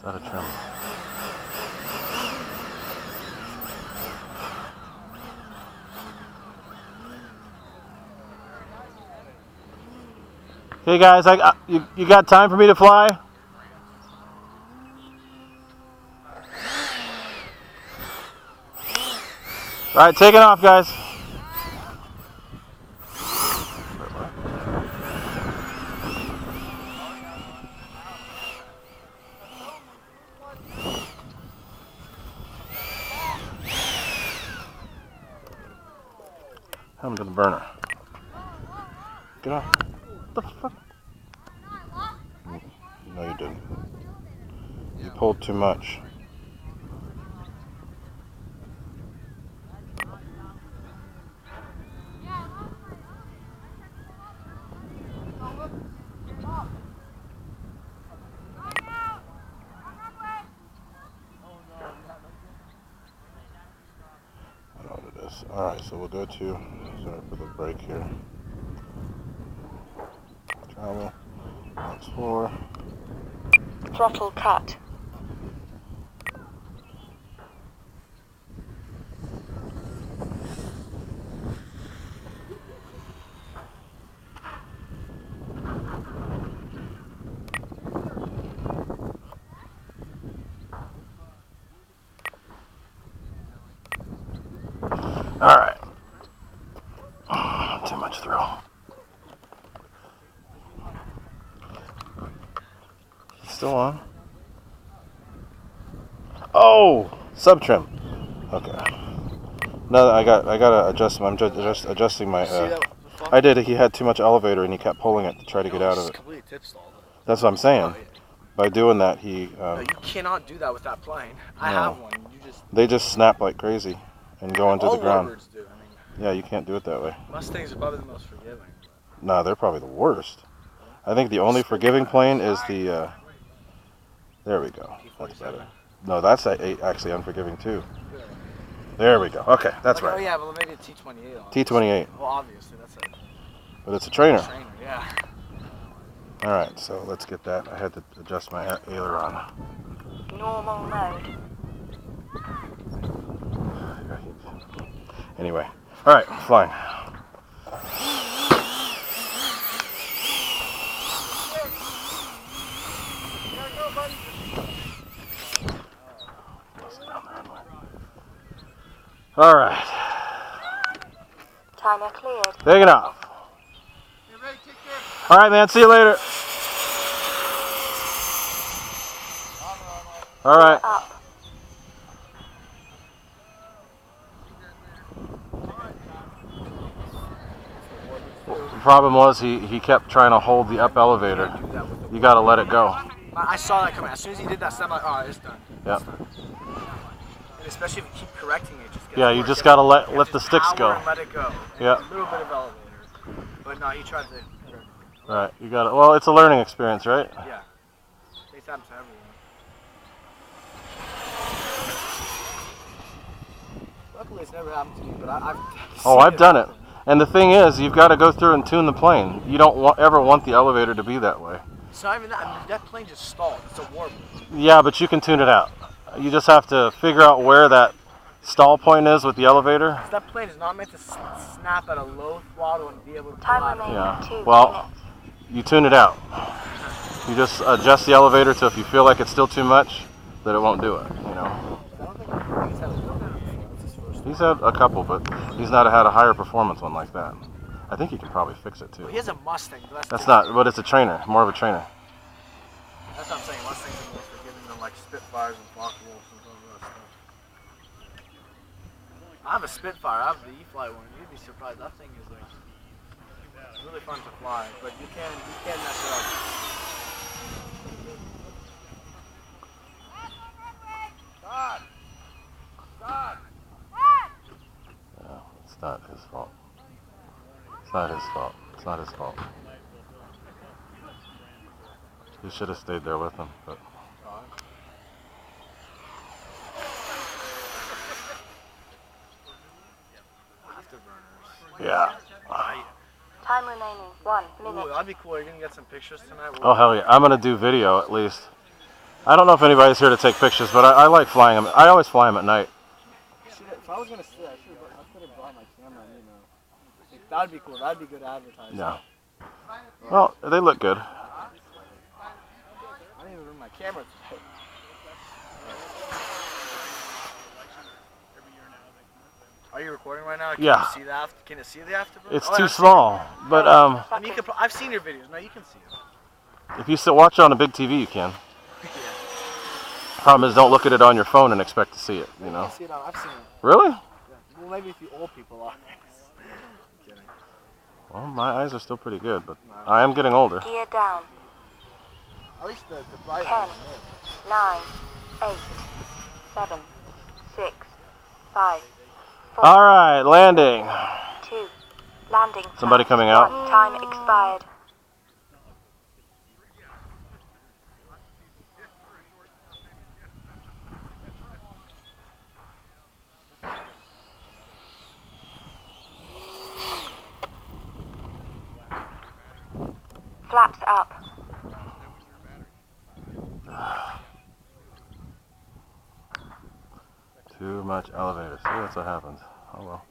Is that a trim? Hey guys, you got time for me to fly? All right, taking off, guys. Him to the burner. Get off. What the fuck? No, you didn't. You pulled too much. I know what it is. Alright, so we'll go to, sorry for the break here. Travel. That's 4. Throttle cut. Alright. Too much thrill. Still on. Oh, sub trim. Okay. No, I gotta adjust. I'm just adjusting my. I did. He had too much elevator and he kept pulling it to try to get out of it. Completely tip stalled. That's what I'm saying. Oh, yeah. By doing that, he. No, you cannot do that with that plane. I have one. They just snap like crazy and go into the ground. All warbirds do. I mean, yeah, you can't do it that way. Mustangs are probably the most forgiving. No, they're probably the worst. I think the only forgiving plane is the. There we go. That's better. No, that's actually unforgiving too. There we go. Okay, that's right. Oh yeah, well maybe a T-28 on. T-28. Well, obviously that's a. But it's a trainer. Yeah. All right, so let's get that. I had to adjust my aileron. Normal mode. Anyway, all right, flying. All right. Timer cleared. Taking off. All right, man. See you later. All right. Up. The problem was he kept trying to hold the up elevator. You got to let it go. I saw that coming. As soon as he did that step, I'm like, oh, it's done. Yeah. And especially if you keep correcting it, just gets Yeah, you worse. just got to let the sticks go. And let it go. And Yeah. a little bit of elevator. But no, he tried to. All right, you got it. Well, it's a learning experience, right? Yeah. It happens to everyone. Luckily, it's never happened to me, but I've done it. And the thing is, you've got to go through and tune the plane. You don't ever want the elevator to be that way. It's not even that. I mean, that plane just stalled. It's a warbird. Yeah, but you can tune it out. You just have to figure out where that stall point is with the elevator. That plane is not meant to snap at a low throttle and be able to. Time remaining. Yeah. 2 Well, minutes. you tune it out. You just adjust the elevator to if you feel like it's still too much, that it won't do it. You know. I don't think he's had a warbird before. That's his first. He's had a couple, but he's not had a higher performance one like that. I think he can probably fix it too. Well, he has a Mustang, but That's not, but it's a trainer, more of a trainer. That's what I'm saying. Mustangs are more forgiving than like Spitfires and Fox Wolves and all that stuff. I have a Spitfire. I have the E-Fly one. You'd be surprised. That thing is like it's really fun to fly, but you can mess it up. Yeah, it's not his fault. It's not his fault. It's not his fault. He should have stayed there with him, but. Yeah. Time remaining 1 minute. Ooh, that'd be cool. Are you gonna get some pictures tonight? Oh hell yeah! I'm gonna do video at least. I don't know if anybody's here to take pictures, but I like flying them. I always fly them at night. If I was gonna sit, I could have brought my camera. You know, like, that'd be cool. That'd be good advertising. Yeah. Well, they look good. I didn't even bring my camera today. Are you recording right now? Can Yeah. You see the after? Can you see the afterburn? It's too small, but I mean, you can, I've seen your videos. Now you can see it. if you watch it on a big TV, you can. Problem is, don't look at it on your phone and expect to see it. You know. I've seen it. Really? Yeah. Well, maybe if you old people are. Well, my eyes are still pretty good, but I am getting older. Gear down. At least the bright 10, 9, 8, 7, 6, 5, 4, All right, landing. 2. Landing. Somebody coming out? Time expired. Flaps up. Too much elevator. See, that's what happens. Oh well.